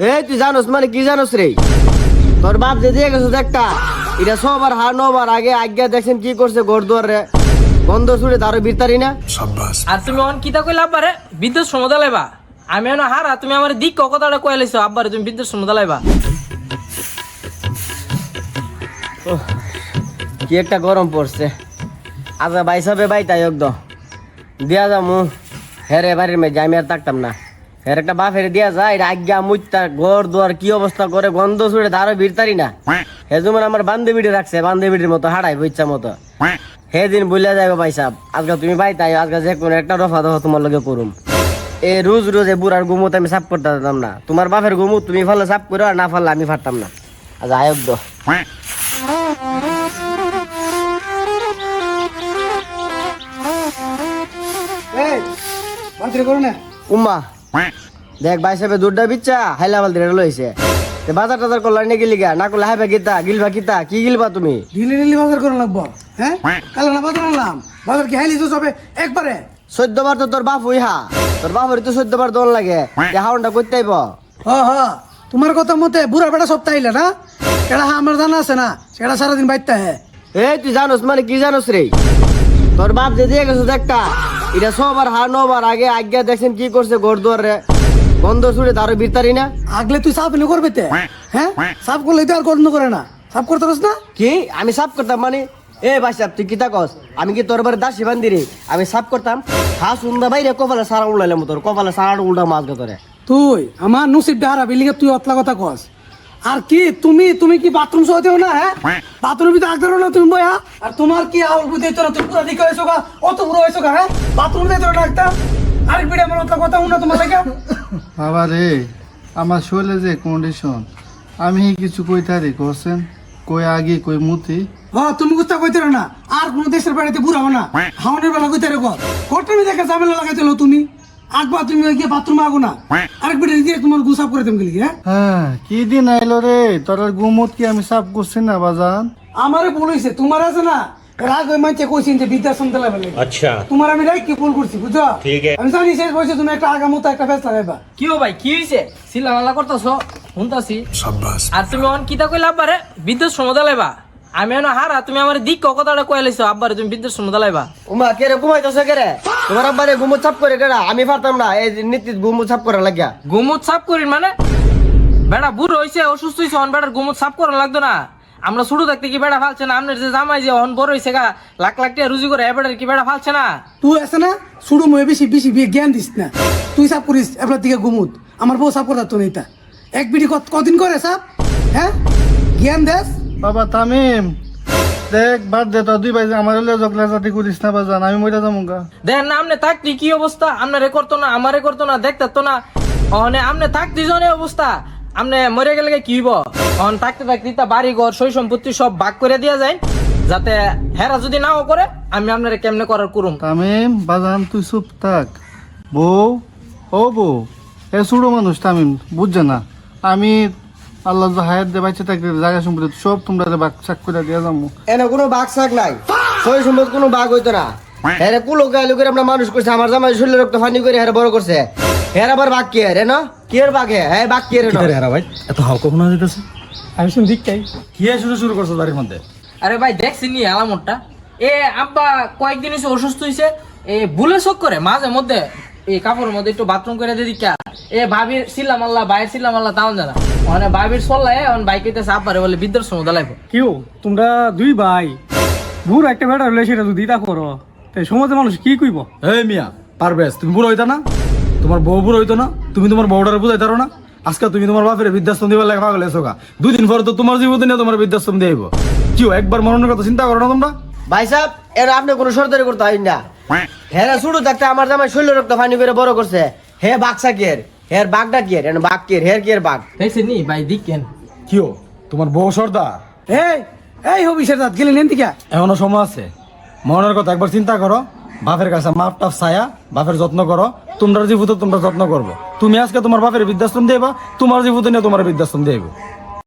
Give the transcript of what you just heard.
এই তুই জানোস মানে কি জানোস রে? তোর বাপ যে দিয়ে গেছো একটা, এটা সবার হার নবার আগে আজ্ঞা দেখছেন কি করছে ঘর দুয়ার রে, বন্ধ ছুড়ে তারও বিরতারি না। আর তুমি অন কিতা কইলা আব্বারে বিদ্যুৎ সমদা লাইবা? আমি এনো হারা, তুমি আমার দিক কথাটা কয়ে লাইছো আব্বারে তুমি বিদ্যুৎ সমদা লাইবা। কি একটা গরম পড়ছে। আচ্ছা ভাই সাহেব ভাই তাই একদম দিয়া যামু হেরে বাড়ির মেয়ে আমি আর থাকতাম না। হের একটা বাপ হেরে দিয়া যায়, আজ্ঞা মুইতা ঘর দুয়ার কি অবস্থা করে, গন্ধ ছুড়ে তারও বিরতারি না। হে যেমন আমার বান্ধবীটি রাখছে, বান্ধবীটির মতো হারাইব ইচ্ছা মতো। হে দিন বলিয়া যাইব ভাই সাহেব, আজকে তুমি ভাই তাই আজকে যে কোনো একটা রফা দফা তোমার লগে করুম। এই রোজ রোজ এই বুড়ার গুমুত আমি সাফ করতে পারতাম না। তোমার বাপের গুমুত তুমি ফালে সাফ করো, আর না ফাললে আমি পারতাম না। আচ্ছা আয়োগ দো উম্মা দেখ ভাই সাহেব দুধটা বিচ্ছা হাইলাবাল দিয়ে লইছে। বাজার টাজার করলা নাকি লিগা না করলে হাইবা গীতা গিলবা গীতা কি গিলবা তুমি? ঢিলি বাজার করে লাগবো। হ্যাঁ কাল না বাজার আনলাম, বাজার কি হাইলি তো সবে একবারে 14 বার তো তোর বাপ হইহা, তোর বাপের তো 14 বার দোল লাগে, হাউনটা করতে আইব। হ তোমার কথা মতে বুড়া বেটা সপ্তাহ আইলে না, সেটা আমার জানা আছে না, সেটা সারাদিন বাইতে হে। এই তুই জানোস মানে কি জানোস রে? তোর বাপ যে দিয়ে গেছো একটা, এটা সবার হার নবার আগে আজ্ঞা দেখছেন কি করছে ঘর দুয়ার রে, বন্ধ ছুড়ে তারও বিরতারি না। আগলে তুই সাফ এনে করবে তে? হ্যাঁ সাফ করলে তো আর গন্ধ করে না, সাফ করতে পারছ না? কি আমি সাফ করতাম মানে? এ ভাই সাহেব তুই কিতা কস? আমি কি তোর বাড়ি দাসী বান্ধি রে? আমি সাফ করতাম? হাঁস উন্দা বাইরে কপালে সারা উল্লাইলাম, তোর কপালে সারা উল্টা মাছ গতরে। তুই আমার নসিব ডাহারা বিলিগে তুই অতলা কথা কস। আর কি তুমি কি বাথরুম সহতেও না? হ্যাঁ বাথরুম ভিতরে আগ ধরো না তুমি বয়া। আর তোমার কি আউল বুঝে তো না, তুমি পুরা দিকে হয়েছো গা, অত বুড়ো হয়েছো গা। হ্যাঁ বাথরুম দিয়ে তোর ডাক্তার আরেক বিড়ে আমার অতলা কথা উনা তোমার লাগে। বাবা রে, আমার শরীরে যে কন্ডিশন, আমি কিছু কইতারি করছেন, কই আগে কই মুতি। হ্যাঁ তুমি বুঝতে কইতে না, আর কোন দেশের বাড়িতে বুড়া না, হাওনের বেলা কইতে রে কর কটমি দেখে ঝামেলা লাগাইতেলো তুমি। আগবা তুমি গিয়ে বাথরুমে আগো না, আরেক বিড়ে দিয়ে তোমার গুসাপ করে তুমি গেলি। হ্যাঁ কি দিন আইলো রে, তোর গুমত কি আমি সাফ করছি না বাজান? আমারে ভুল হইছে, তোমার আছে না রাগ ওই মানছে কইছেন যে বৃদ্ধাশ্রম চালাবে। আচ্ছা তোমার আমি রাগ কি ভুল করছি বুঝছো? আমি জানি শেষ বয়সে তুমি একটা আগা মতো একটা ফেস লাগাইবা। কি ও ভাই কি হইছে? সিলামালা করতাছো শুনতাছি। আর তুমি অন কিতা কইলা আব্বারে বিদ্যুৎ সমদা লাইবা? আমি এনো হারা, তুমি আমার দিক কথাটা কয়ে লাইছো আব্বারে তুমি বিদ্যুৎ সমদা লাইবা। উমা কে রে ঘুমাইতেছে কে রে? তোমার আব্বারে ঘুমুত সাফ করে কেডা? আমি পারতাম না এই নীতি ঘুমুত সাফ করা লাগিয়া। গুমুত সাফ করিন মানে? বেটা বুড়ো হইছে, অসুস্থ হইছে, অন বেটার গুমুত সাফ করা লাগতো না? আমরা ছোট থাকতে কি বেটা ফালছে না? আপনার যে জামাই যে অন বড় হইছে গা, লাখ লাখ টাকা রুজি করে এবারে কি বেটা ফালছে না? তুই আছে না শুরু ময়ে বেশি বেশি জ্ঞান দিস না। তুই সাপ করিস এবার দিকে ঘুমুত, আমার বউ সাপ করতো না। এটা এক বিড়ি কদিন করে সাপ? হ্যাঁ জ্ঞান দেস। বাবা তামিম দেখ বাদ দে, তোর দুই ভাই আমার জগলা জাতি করিস না বাজান, আমি মরে যাবো গা। দেখেন না আমনে থাকতি কি অবস্থা, আপনারে করতো না আমারে করতো না, দেখতো না। অনে আমনে থাকতি জনে অবস্থা, আমনে মরে গেলে কি হইব? অন থাকতে থাকতে তা বাড়ি ঘর সই সম্পত্তি সব ভাগ করে দিয়া যায়, যাতে হেরা যদি নাও করে আমি আপনারে কেমনে করার করুম। তামিম বাজান তুই চুপ থাক। বউ ও বউ, এ ছোটো মানুষ তামিম বুঝছে না। আমি আল্লাহ হায়াত দে বাইচে থাকতে জায়গা সম্পত্তি সব তোমরা বাক চাক করে দিয়া যাবো। এনে কোনো বাঘ শাক নাই, সই সম্পদ কোনো বাঘ হইতো না। হেরে কুলো গাইলো করে আমরা মানুষ করছে, আমার জামাই শরীরে রক্ত ফানি করে হেরে বড় করছে। হের আবার বাঘ কি রে না? কি এর বাঘ হ্যাঁ বাঘ কি রে? হেরা ভাই এত হাল কখনো যেতেছে? আমি শুন দিকটাই কি শুরু করছো বাড়ির মধ্যে? আরে ভাই দেখছি নি আলামতটা, এ আব্বা কয়েকদিন হইছে অসুস্থ হইছে, এ ভুলে শোক করে মাঝে মধ্যে এই কাপড়ের মধ্যে একটু বাথরুম করে দিয়ে দিকা। এ ভাবির ছিলাম আল্লাহ বাইরের ছিলাম আল্লাহ তাও জানা, মানে ভাবির চললাই এখন বাইক হইতেছে আব্বারে বলে বিদ্যুৎ সমুদা লাইব। কেউ তোমরা দুই ভাই বুড়ো একটা বেটা হলে সেটা যদি তা করো তাই সমাজের মানুষ কি কইব? এই মিয়া পারবেশ, তুমি বুড়ো হইতা না? তোমার বউ বুড়ো হইতো না? তুমি তোমার বউটারে বুঝাইতে পারো না? আজকে তুমি তোমার বাপের বৃদ্ধাশ্রম দিবার লাগে পাগল এসো গা, 2 দিন পরে তো তোমার জীবন নিয়ে তোমার বৃদ্ধাশ্রম দিয়ে আইব। কেউ একবার মরণের কথা চিন্তা করো না তোমরা? ভাই সাহেব এর আপনি কোনো সরদারি করতে হয় না। হেরা শুরু থাকতে আমার জামাই শরীরে রক্ত ফানি করে বড় করছে। হে বাঘসা কি এর? হের বাঘটা কি এর? বাঘ কি এর? হের কি এর বাঘ? দেখছি নি ভাই দিক কেন কেউ তোমার বউ সর্দার? এই এই হবিষের রাত গেলে নেন দিকা। এখনো সময় আছে, মরণের কথা একবার চিন্তা করো। বাপের কাছে মাপ টাপ ছায়া, বাপের যত্ন করো। তোমরা জীবত তোমরা যত্ন করবো। তুমি আজকে তোমার বাপের বৃদ্ধাশ্রম দেবা, তোমার জীবত নিয়ে তোমার বৃদ্ধাশ্রম দেব।